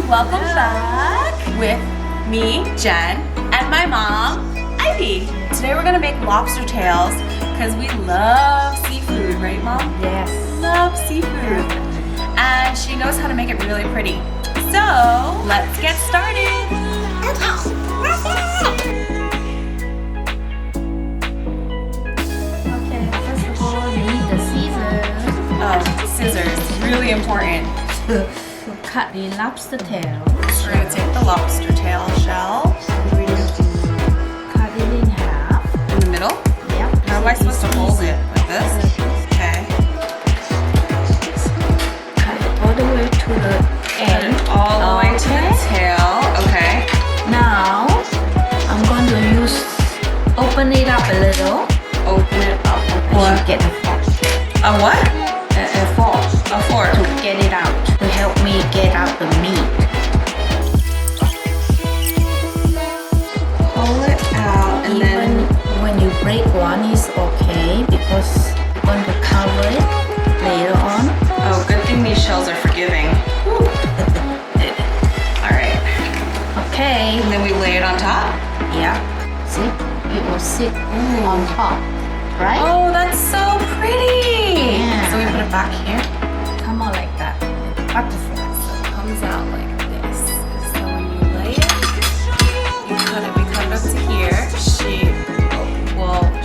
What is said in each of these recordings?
Welcome back with me, Jen, and my mom, Ivy. Today we're gonna make lobster tails because we love seafood, right, Mom? Yes. Love seafood. And she knows how to make it really pretty. So let's get started. Okay, first of all, you need the scissors Oh, scissors, really important. to cut the lobster tail. So we're gonna take the lobster tail shell, We're going to cut it in half. in the middle. Yep. How am I supposed to hold it? Like this? Okay. Cut it all the way to the end. All the way to the tail. Okay. Now, I'm going to open it up a little. Open it up. I should get a fork. A what? A fork A fork. to get it out. To help me get out the meat. Pull it out and Even then. when you break one is okay because you're going to cover it later on. Oh, good thing these shells are forgiving. Alright. Okay. And then we lay it on top. Yeah. See? It will sit on top. Right? Oh, that's so pretty. Yeah. So we put it back here. Come on like that. Butterfly. So it comes out like this. So when you lay it, you cut it. We cut it up to here.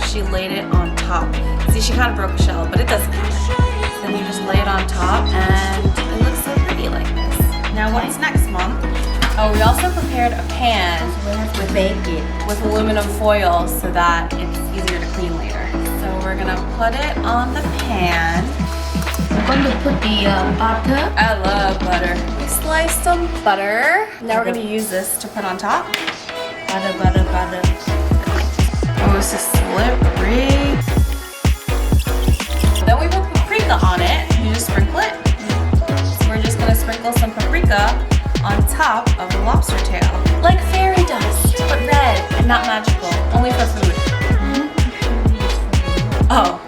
She laid it on top. See, she kind of broke the shell, but it doesn't matter. Then you just lay it on top, and it looks so pretty like this. Now, what's next, Mom? Oh, we also prepared a pan We have to bake it. with aluminum foil so that it's easier to clean later. So we're gonna put it on the pan. I'm going to put the butter. I love butter. We sliced some butter. Now we're gonna use this to put on top. Butter, butter, butter. Oh, this is slippery. Then we put paprika on it. You just sprinkle it. So we're just gonna sprinkle some paprika on top of the lobster tail. Like fairy dust, but red and not magical. Only for food. Oh.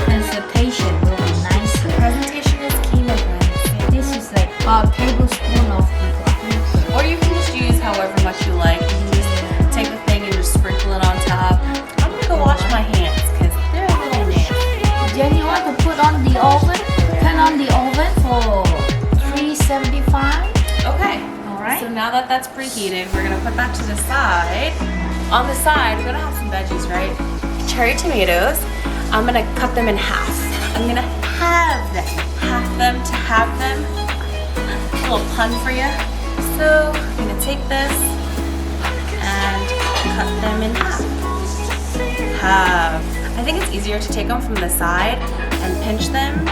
Presentation will be nicer. Presentation is key, my friend. This is like a tablespoon of paprika. Or you can just use however much you like. You can just take the thing and just sprinkle it on top. I'm gonna go wash my hands because they're a little nasty. Then you want to put on the oven. Turn on the oven for 375. Okay. Alright. So now that that's preheated, we're gonna put that to the side. On the side, we're gonna have some veggies, right? Cherry tomatoes. I'm gonna cut them in half. I'm gonna have them. Half them to have them. A little pun for you. So I'm gonna take this and cut them in half. I think it's easier to take them from the side and pinch them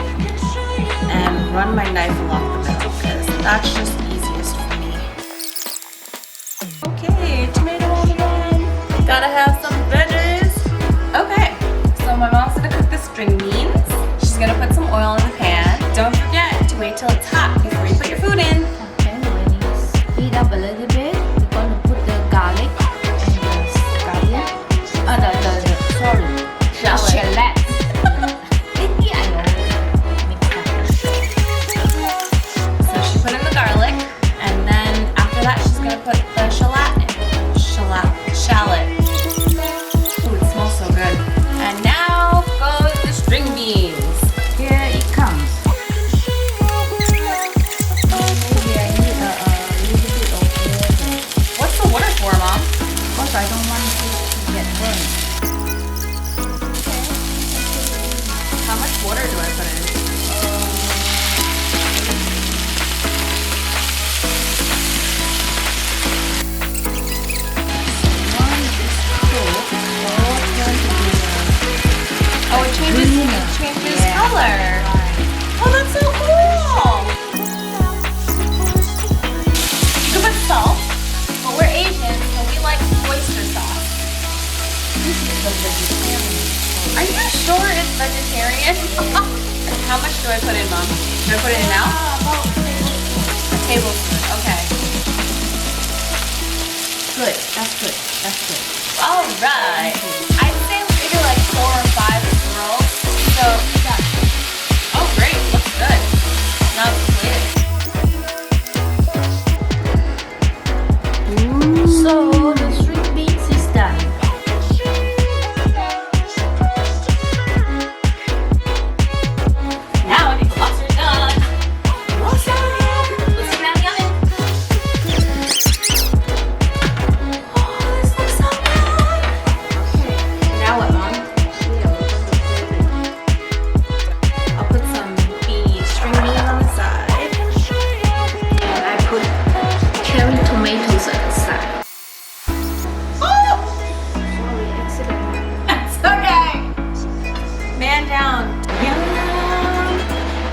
and run my knife along the middle because that's just easiest for me. Okay, tomato on the bun. Gotta have some veggies. Okay, so my mom's gonna cook the string beans. She's gonna put some oil in the pan. Don't forget to wait till it's hot before you put your food in. Okay, when it's heat up a little bit, you're going to put the garlic and the scallion. Shallot. Shallot. I always mix up. So she put in the garlic, and then after that she's gonna put the shallot in. Shallot. Ooh, it smells so good. And now goes the string beans. Here it comes. Maybe I need a little bit of water. What's the water for, Mom? Because I don't want it to get burned. How much water do I put in? Oh, it changes color. Oh, that's so cool. You can put salt, but we're Asian, so we like oyster sauce. This is the vegetarian. Are you sure it's vegetarian? How much do I put in, Mom? Do I put it in now? About A tablespoon. Okay. good. That's good. That's good. All right. I'd say maybe like 4 or 5 swirls. So, oh great, looks good. Now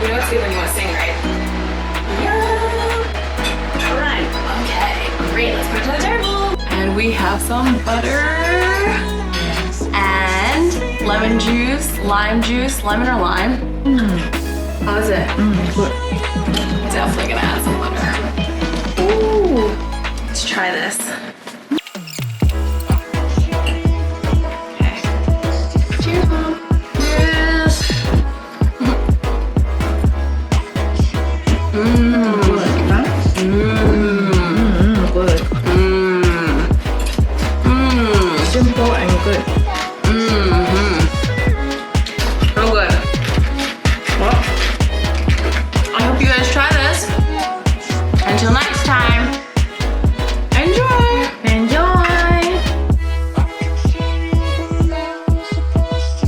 You know it's good when you want to sing, right? Yeah. All right. Okay. Great. Let's put it to the table. And we have some butter and lemon juice, lemon or lime. How is it? Good. Definitely gonna add some butter. Ooh. Let's try this.